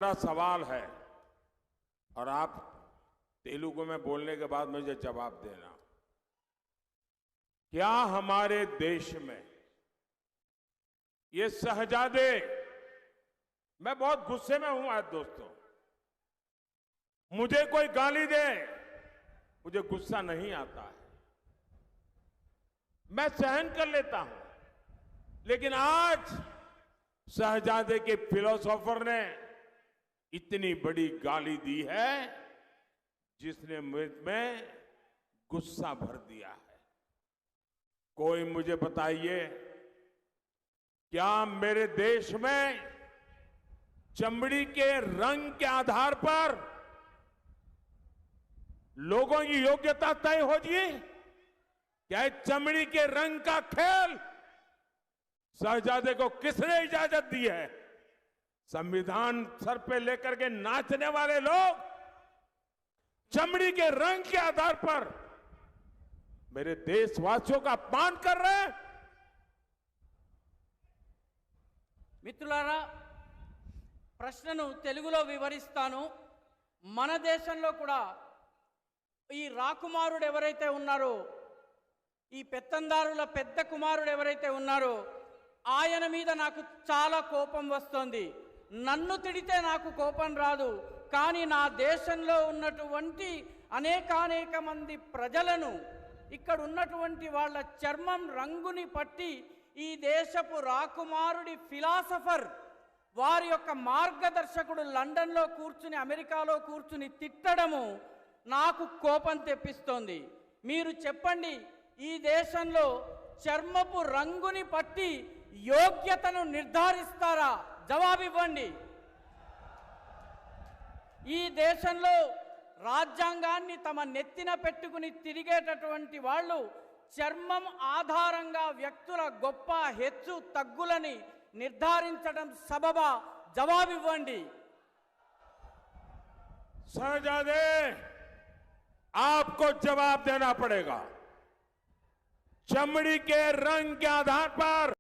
मेरा सवाल है और आप तेलुगु में बोलने के बाद मुझे जवाब देना। क्या हमारे देश में ये शहजादे, मैं बहुत गुस्से में हूं आज दोस्तों, मुझे कोई गाली दे मुझे गुस्सा नहीं आता है, मैं सहन कर लेता हूं, लेकिन आज शहजादे के फिलोसोफर ने इतनी बड़ी गाली दी है जिसने मुझ में गुस्सा भर दिया है। कोई मुझे बताइए, क्या मेरे देश में चमड़ी के रंग के आधार पर लोगों की योग्यता तय होगी? क्या चमड़ी के रंग का खेल शहजादे को किसने इजाजत दी है? संविधान सर पे लेकर के नाचने वाले लोग चमड़ी के रंग के आधार पर मेरे देशवासियों का अपमान कर रहे हैं। మిత్రులారా, ప్రశ్నను తెలుగులో వివరిస్తాను. మన దేశంలో కూడా ఈ రాకుమారుడు ఎవరైతే ఉన్నారో, ఈ పెత్తందారుల పెద్ద కుమారుడు ఎవరైతే ఉన్నారో ఆయన మీద నాకు చాలా కోపం వస్తుంది. నన్ను తిడితే నాకు కోపం రాదు, కానీ నా దేశంలో ఉన్నటువంటి అనేక మంది ప్రజలను, ఇక్కడ ఉన్నటువంటి వాళ్ళ చర్మం రంగుని పట్టి ఈ దేశపు రాకుమారుడి ఫిలాసఫర్ వారి యొక్క మార్గదర్శకుడు లండన్లో కూర్చుని అమెరికాలో కూర్చుని తిట్టడము నాకు కోపం తెప్పిస్తోంది. మీరు చెప్పండి, ఈ దేశంలో చర్మపు రంగుని పట్టి యోగ్యతను నిర్ధారిస్తారా? జవాబివ్వండి. ఈ దేశంలో రాజ్యాంగాన్ని తమ నెత్తిన పెట్టుకుని తిరిగేటటువంటి వాళ్ళు చర్మం ఆధారంగా వ్యక్తుల గొప్ప హెచ్చు తగ్గులని నిర్ధారించడం సబబా? జవాబివ్వండి. शहजादे, आपको जवाब देना पड़ेगा। चमड़ी के रंग के आधार पर